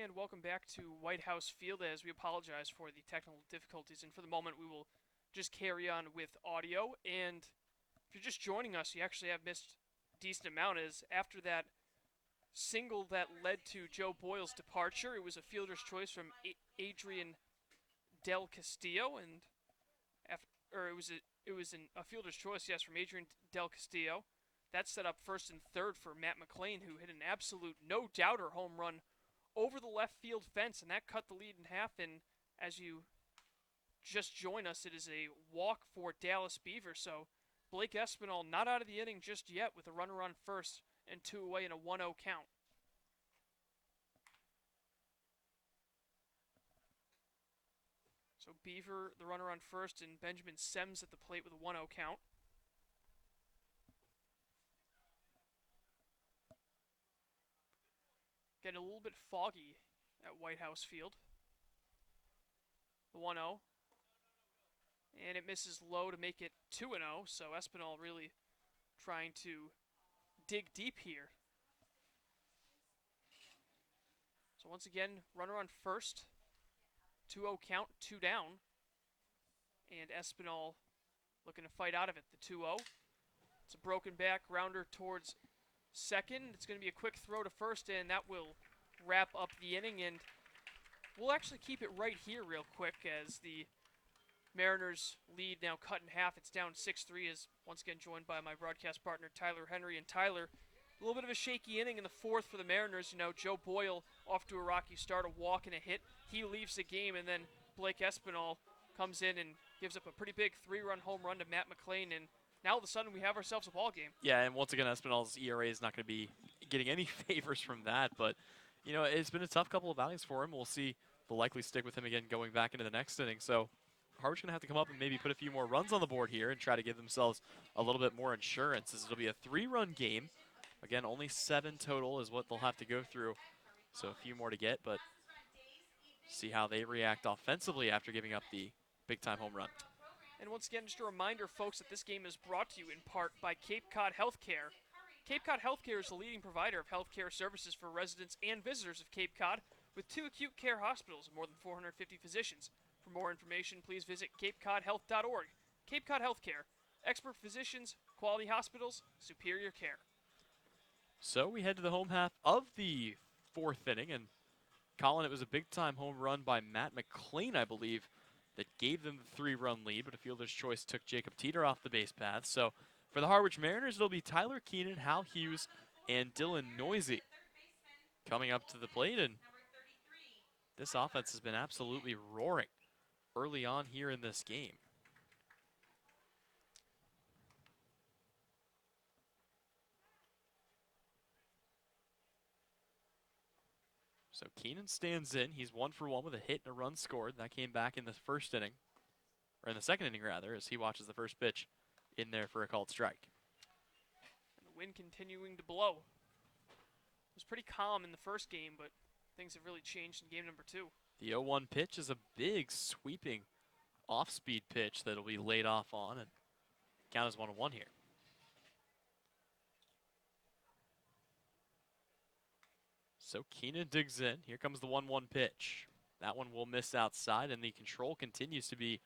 And welcome back to White House Field as we apologize for the technical difficulties. And for the moment, we will just carry on with audio. And if you're just joining us, you actually have missed a decent amount as after that single that led to Joe Boyle's departure, it was a fielder's choice from Adrian Del Castillo. And after, or it was a fielder's choice, yes, from Adrian Del Castillo. That set up first and third for Matt McClain, who hit an absolute no-doubter home run over the left field fence, and that cut the lead in half. And as you just join us, it is a walk for Dallas Beavers. So Blake Espinal not out of the inning just yet with a runner on first and two away in a 1-0 count. So Beaver, the runner on first, and Benjamin Sems at the plate with a 1-0 count. Getting a little bit foggy at White House Field. The 1-0. And it misses low to make it 2-0. So Espinal really trying to dig deep here. So once again, runner on first. 2-0 count, 2 down. And Espinal looking to fight out of it. The 2-0. It's a broken back rounder towards second. It's going to be a quick throw to first, and that will wrap up the inning. And we'll actually keep it right here real quick as the Mariners lead now cut in half. It's down 6-3 as once again joined by my broadcast partner Tyler Henry. And Tyler, a little bit of a shaky inning in the fourth for the Mariners. You know, Joe Boyle off to a rocky start, a walk and a hit. He leaves the game, and then Blake Espinal comes in and gives up a pretty big 3-run home run to Matt McClain. And now all of a sudden we have ourselves a ball game. Yeah, and once again, Espinal's ERA is not going to be getting any favors from that. But, you know, it's been a tough couple of outings for him. We'll see. They'll likely stick with him again going back into the next inning. So Harwich going to have to come up and maybe put a few more runs on the board here and try to give themselves a little bit more insurance, as it'll be a 3-run game. Again, only 7 total is what they'll have to go through. So a few more to get, but see how they react offensively after giving up the big-time home run. And once again, just a reminder, folks, that this game is brought to you in part by Cape Cod Healthcare. Cape Cod Healthcare is the leading provider of healthcare services for residents and visitors of Cape Cod, with 2 acute care hospitals and more than 450 physicians. For more information, please visit capecodhealth.org. Cape Cod Healthcare, expert physicians, quality hospitals, superior care. So we head to the home half of the 4th inning, and Colin, it was a big-time home run by Matt McClain, I believe, that gave them the 3-run lead, but a fielder's choice took Jacob Teeter off the base path. So for the Harwich Mariners, it'll be Tyler Keenan, Hal Hughes, and Dylan Noisy coming up to the plate, and this offense has been absolutely roaring early on here in this game. So Keenan stands in. He's 1 for 1 with a hit and a run scored. That came back in the first inning, or in the second inning rather, as he watches the first pitch in there for a called strike. And the wind continuing to blow. It was pretty calm in the first game, but things have really changed in game number 2. The 0-1 pitch is a big sweeping off-speed pitch that'll be laid off on, and count as 1-1 here. So Keenan digs in. Here comes the 1-1 pitch. That one will miss outside, and the control continues to be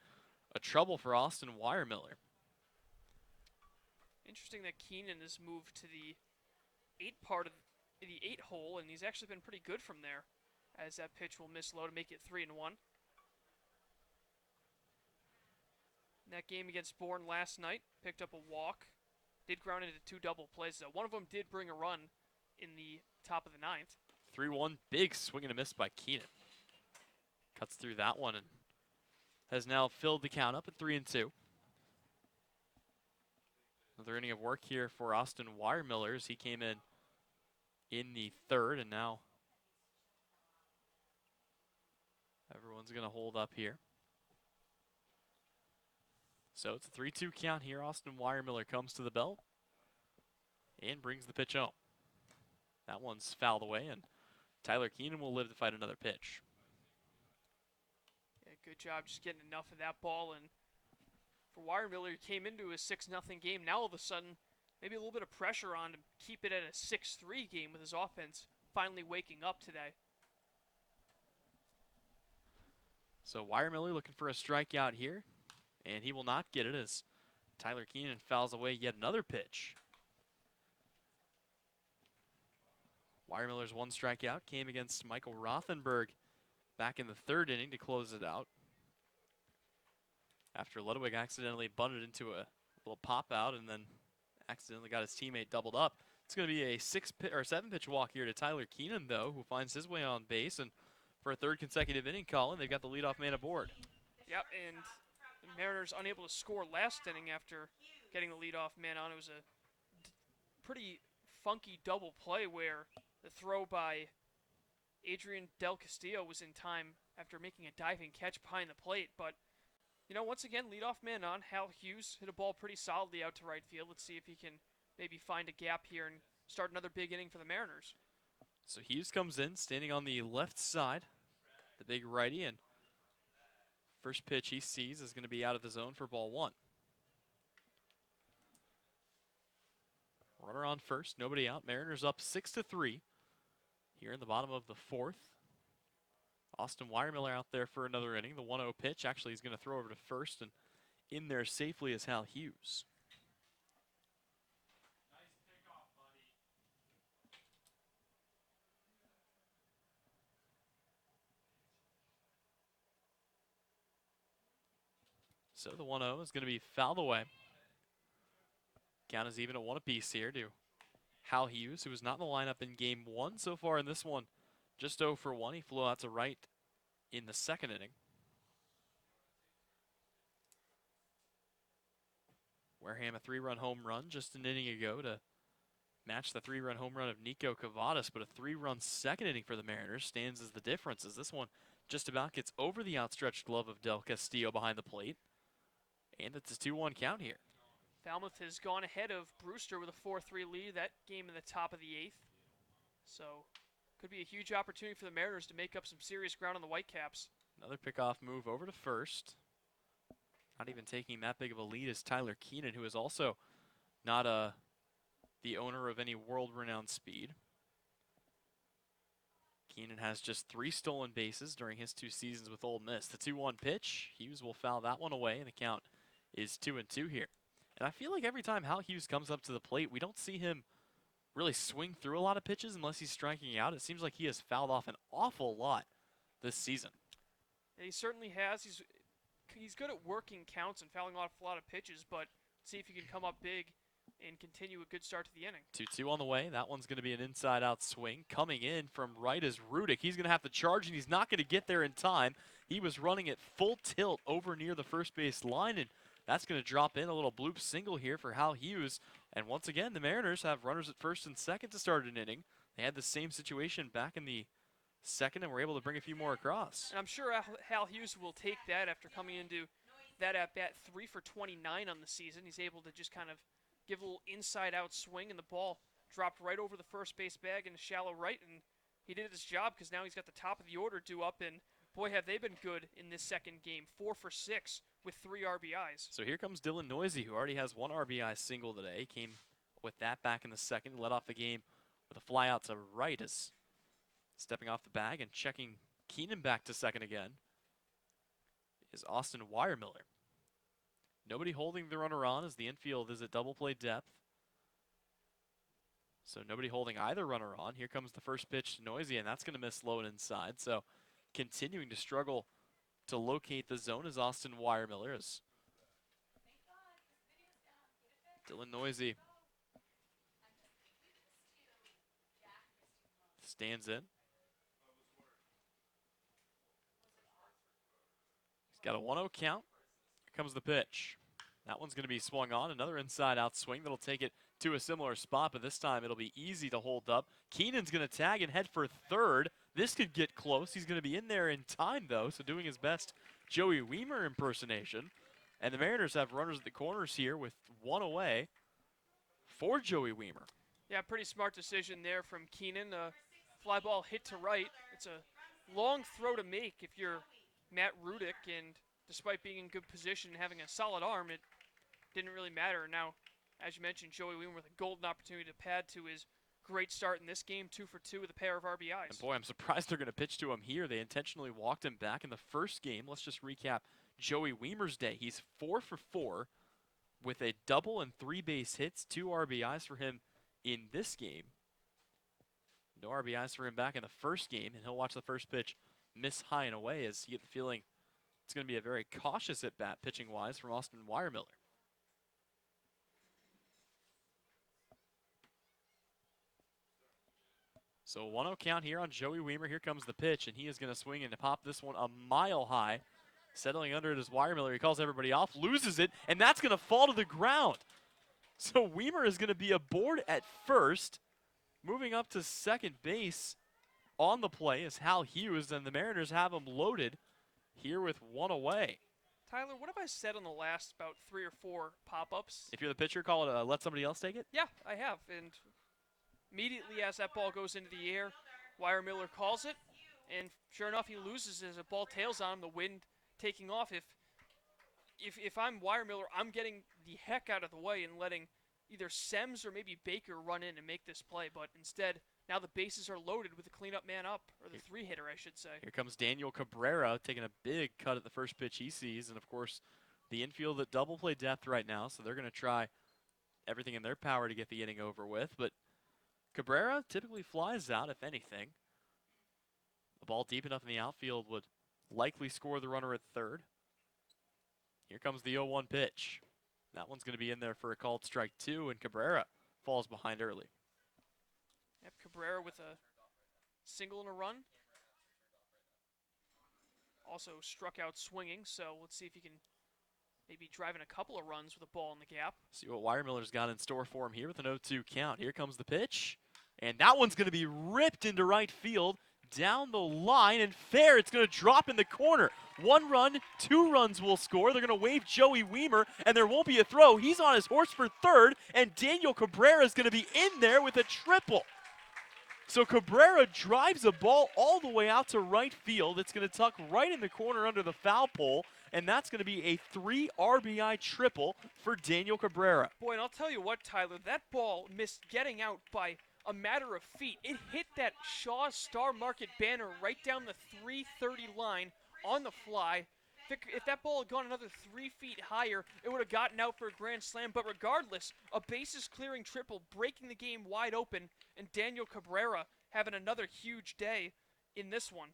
a trouble for Austin Weiermiller. Interesting that Keenan has moved to the 8 part of the 8 hole, and he's actually been pretty good from there, as that pitch will miss low to make it 3-1. In that game against Bourne last night, picked up a walk, did ground into 2 double plays, though. One of them did bring a run in the top of the 9th. 3-1, big swing and a miss by Keenan. Cuts through that one and has now filled the count up at 3-2. Another inning of work here for Austin Weiermiller as he came in the 3rd, and now everyone's going to hold up here. So it's a 3-2 count here. Austin Weiermiller comes to the belt and brings the pitch home. That one's fouled away, and Tyler Keenan will live to fight another pitch. Yeah, good job just getting enough of that ball. And for Weiermiller, he came into a 6-0 game. Now all of a sudden, maybe a little bit of pressure on to keep it at a 6-3 game with his offense finally waking up today. So Miller looking for a strikeout here, and he will not get it as Tyler Keenan fouls away yet another pitch. Miller's one strikeout came against Michael Rothenberg back in the third inning to close it out, after Ludwig accidentally bunted into a little pop out and then accidentally got his teammate doubled up. It's going to be a 7-pitch walk here to Tyler Keenan, though, who finds his way on base. And for a third consecutive inning, Colin, they've got the leadoff man aboard. Yep, and the Mariners unable to score last inning after getting the leadoff man on. It was a pretty funky double play where the throw by Adrian Del Castillo was in time after making a diving catch behind the plate. But, once again, leadoff man on. Hal Hughes hit a ball pretty solidly out to right field. Let's see if he can maybe find a gap here and start another big inning for the Mariners. So Hughes comes in, standing on the left side, the big righty, and first pitch he sees is going to be out of the zone for ball one. Runner on first, nobody out. Mariners up 6-3 here in the bottom of the fourth. Austin Miller out there for another inning. The 1-0 pitch. Actually, he's going to throw over to first, and in there safely is Hal Hughes. So the 1-0 is going to be fouled away. Count is even at 1 apiece here to Hal Hughes, who was not in the lineup in game one so far in this one. Just 0 for 1. He flew out to right in the second inning. Wareham, a 3-run home run just an inning ago to match the 3-run home run of Nico Cavadas, but a 3-run second inning for the Mariners stands as the difference, as this one just about gets over the outstretched glove of Del Castillo behind the plate. And it's a 2-1 count here. Falmouth has gone ahead of Brewster with a 4-3 lead. That game in the top of the 8th. So, could be a huge opportunity for the Mariners to make up some serious ground on the Whitecaps. Another pickoff move over to first. Not even taking that big of a lead is Tyler Keenan, who is also not the owner of any world-renowned speed. Keenan has just 3 stolen bases during his 2 seasons with Ole Miss. The 2-1 pitch, Hughes will foul that one away, and the count is 2-2 here. And I feel like every time Hal Hughes comes up to the plate, we don't see him really swing through a lot of pitches unless he's striking out. It seems like he has fouled off an awful lot this season. And he certainly has. He's good at working counts and fouling off a lot of pitches, but see if he can come up big and continue a good start to the inning. 2-2 on the way. That one's going to be an inside-out swing. Coming in from right is Rudick. He's going to have to charge, and he's not going to get there in time. He was running at full tilt over near the first base line, and that's going to drop in a little bloop single here for Hal Hughes. And once again, the Mariners have runners at first and second to start an inning. They had the same situation back in the second and were able to bring a few more across. And I'm sure Hal Hughes will take that after coming into that at-bat 3 for 29 on the season. He's able to just kind of give a little inside-out swing, and the ball dropped right over the first base bag in the shallow right, and he did his job because now he's got the top of the order due up, and boy, have they been good in this second game. 4 for 6 with 3 RBIs. So here comes Dylan Noisy, who already has 1 RBI single today. Came with that back in the second, led off the game with a fly out to right as stepping off the bag and checking Keenan back to second again is Austin Miller. Nobody holding the runner on as the infield is at double play depth. So nobody holding either runner on. Here comes the first pitch to Noisy, and that's going to miss low and inside. So continuing to struggle to locate the zone is Austin Miller as Dylan Noisy stands in. He's got a 1-0 count. Here comes the pitch. That one's going to be swung on. Another inside-out swing that'll take it to a similar spot, but this time it'll be easy to hold up. Keenan's going to tag and head for third. This could get close. He's going to be in there in time, though, so doing his best Joey Weimer impersonation. And the Mariners have runners at the corners here with 1 away for Joey Weimer. Yeah, pretty smart decision there from Keenan. Fly ball hit to right. It's a long throw to make if you're Matt Rudick, and despite being in good position and having a solid arm, it didn't really matter. Now, as you mentioned, Joey Weimer with a golden opportunity to pad to his great start in this game, 2 for 2 with a pair of RBIs. And boy, I'm surprised they're going to pitch to him here. They intentionally walked him back in the first game. Let's just recap Joey Weimer's day. He's 4 for 4 with a double and 3 base hits, 2 RBIs for him in this game. No RBIs for him back in the first game, and he'll watch the first pitch miss high and away as you get the feeling it's going to be a very cautious at-bat pitching-wise from Austin Weiermiller. So 1-0 count here on Joey Weimer. Here comes the pitch, and he is going to swing and pop this one a mile high. Settling under it is Weiermiller. He calls everybody off, loses it, and that's going to fall to the ground. So Weimer is going to be aboard at first. Moving up to second base on the play is Hal Hughes, and the Mariners have him loaded here with 1 away. Tyler, what have I said on the last about 3 or 4 pop-ups? If you're the pitcher, call it let somebody else take it? Yeah, I have. And immediately as that ball goes into the air, Weiermiller calls it, and sure enough, he loses as a ball tails on him, the wind taking off. If I'm Weiermiller, I'm getting the heck out of the way and letting either Sems or maybe Baker run in and make this play, but instead, now the bases are loaded with the cleanup man up, or the 3-hitter, I should say. Here comes Daniel Cabrera taking a big cut at the first pitch he sees, and of course, the infield at double play depth right now, so they're going to try everything in their power to get the inning over with, but Cabrera typically flies out, if anything. The ball deep enough in the outfield would likely score the runner at third. Here comes the 0-1 pitch. That one's going to be in there for a called strike 2, and Cabrera falls behind early. Yep, Cabrera with a single and a run. Also struck out swinging, so let's see if he can maybe drive in a couple of runs with a ball in the gap. See what Weiermiller's got in store for him here with an 0-2 count. Here comes the pitch, and that one's going to be ripped into right field. Down the line and fair. It's going to drop in the corner. 1 run, 2 runs will score. They're going to wave Joey Weimer, and there won't be a throw. He's on his horse for third, and Daniel Cabrera is going to be in there with a triple. So Cabrera drives a ball all the way out to right field. It's going to tuck right in the corner under the foul pole, and that's going to be a 3 RBI triple for Daniel Cabrera. Boy, and I'll tell you what, Tyler, that ball missed getting out by a matter of feet. It hit that Shaw Star Market banner right down the 330 line on the fly. If that ball had gone another 3 feet higher, it would have gotten out for a grand slam. But regardless, a bases-clearing triple, breaking the game wide open, and Daniel Cabrera having another huge day in this one.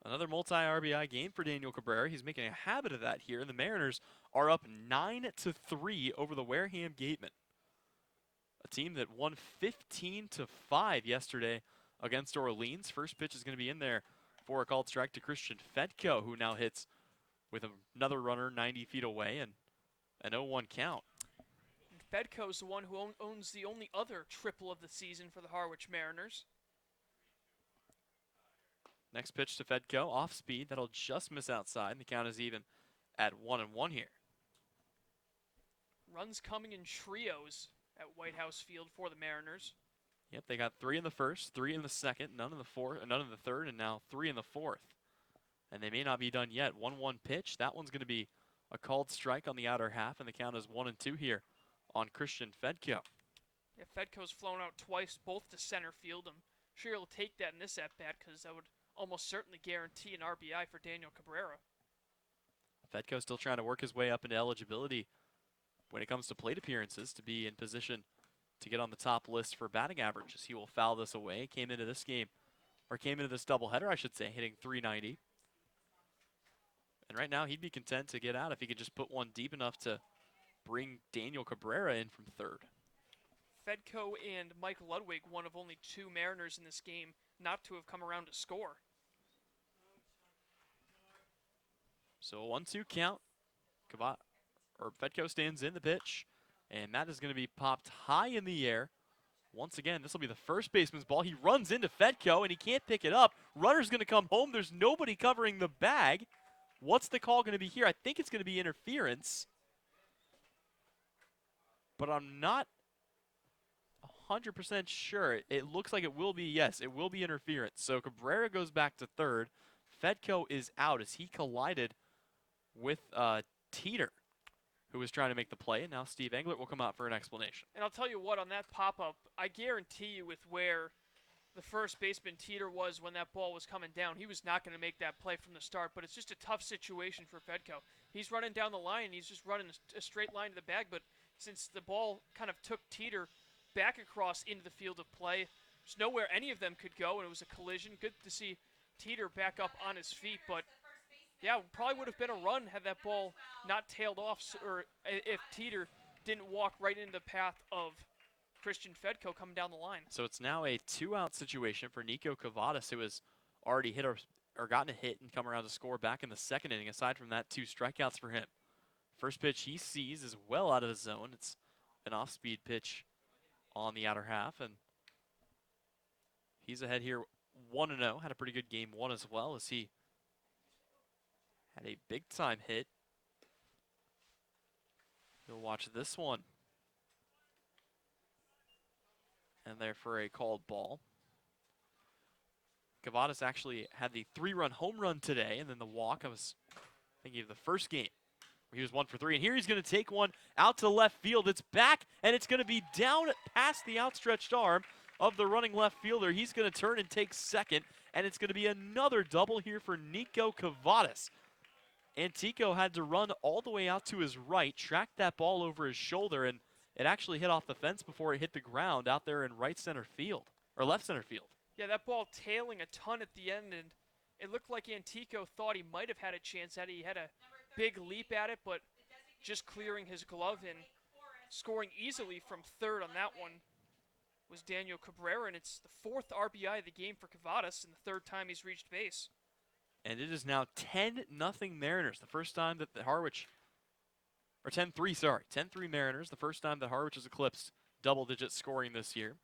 Another multi-RBI game for Daniel Cabrera. He's making a habit of that here, and the Mariners are up 9-3 over the Wareham Gatemen. A team that won 15-5 yesterday against Orleans. First pitch is going to be in there for a called strike to Christian Fedko, who now hits with another runner 90 feet away and an 0-1 count. Fedko's the one who owns the only other triple of the season for the Harwich Mariners. Next pitch to Fedko, off speed. That'll just miss outside, and the count is even at 1-1 here. Runs coming in trios at White House Field for the Mariners. Yep, they got 3 in the first, 3 in the second, none in the fourth, none in the third, and now 3 in the fourth. And they may not be done yet. 1-1 pitch. That one's going to be a called strike on the outer half, and the count is 1-2 here on Christian Fedko. Yeah, Fedko's flown out twice, both to center field. I'm sure he'll take that in this at-bat because that would almost certainly guarantee an RBI for Daniel Cabrera. Fedko still trying to work his way up into eligibility when it comes to plate appearances to be in position to get on the top list for batting averages. He will foul this away. Came into this game, or came into this doubleheader, I should say, hitting .390. And right now, he'd be content to get out if he could just put one deep enough to bring Daniel Cabrera in from third. Fedko and Mike Ludwig, one of only 2 Mariners in this game not to have come around to score. So a 1-2 count. Fedko stands in the pitch, and that is going to be popped high in the air. Once again, this will be the first baseman's ball. He runs into Fedko, and he can't pick it up. Runner's going to come home. There's nobody covering the bag. What's the call going to be here? I think it's going to be interference, but I'm not 100% sure. It looks like it will be, yes, it will be interference. So Cabrera goes back to third. Fedko is out as he collided with Teeter, who was trying to make the play, and now Steve Englert will come out for an explanation. And I'll tell you what, on that pop-up, I guarantee you with where the first baseman Teeter was when that ball was coming down, he was not going to make that play from the start, but it's just a tough situation for Fedko. He's running down the line, he's just running a straight line to the bag, but since the ball kind of took Teeter back across into the field of play, there's nowhere any of them could go, and it was a collision. Good to see Teeter back up on his feet, but yeah, probably would have been a run had that ball not tailed off, or if Teeter didn't walk right into the path of Christian Fedko coming down the line. So it's now a 2-out situation for Nico Cavadas, who has already hit or gotten a hit and come around to score back in the second inning. Aside from that, 2 strikeouts for him. First pitch he sees is well out of the zone. It's an off-speed pitch on the outer half, and he's ahead here 1-0. Had a pretty good game 1 as well, as he had a big-time hit. You'll watch this one. And there for a called ball. Cavadas actually had the 3-run home run today, and then the walk. I was thinking of the first game where he was 1 for 3. And here he's going to take one out to left field. It's back, and it's going to be down past the outstretched arm of the running left fielder. He's going to turn and take second, and it's going to be another double here for Nico Cavadas. Antico had to run all the way out to his right, track that ball over his shoulder, and it actually hit off the fence before it hit the ground out there in right center field, or left center field. Yeah, that ball tailing a ton at the end, and it looked like Antico thought he might have had a chance at it. He had a big leap at it, but just clearing his glove and scoring easily from third on that one was Daniel Cabrera, and it's the 4th RBI of the game for Cavadas and the 3rd time he's reached base. And it is now 10-0 Mariners, the first time that the Harwich, or 10-3, sorry, 10-3 Mariners, the first time that Harwich has eclipsed double-digit scoring this year.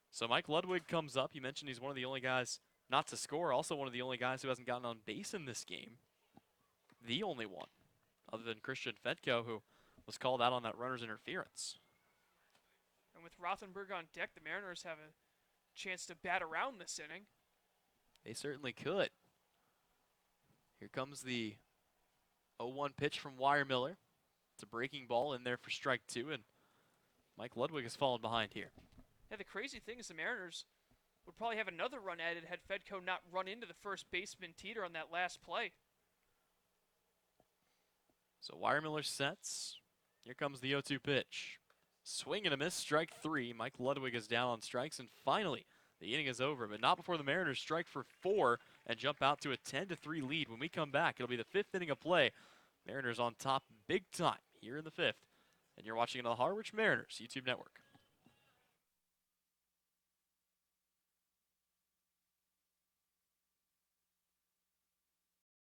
So Mike Ludwig comes up. You mentioned he's one of the only guys not to score, also one of the only guys who hasn't gotten on base in this game. The only one, other than Christian Fedko, who was called out on that runner's interference. And with Rothenberg on deck, the Mariners have a chance to bat around this inning. They certainly could. Here comes the 0-1 pitch from Weiermiller. It's a breaking ball in there for strike 2, and Mike Ludwig has fallen behind here. Yeah, the crazy thing is the Mariners would probably have another run added had Fedko not run into the first baseman Teeter on that last play. So Weiermiller sets. Here comes the 0-2 pitch. Swing and a miss, strike 3. Mike Ludwig is down on strikes, and finally the inning is over, but not before the Mariners strike for 4 and jump out to a 10-3 lead. When we come back, it'll be the 5th inning of play. Mariners on top big time here in the 5th. And you're watching it on the Harwich Mariners YouTube network.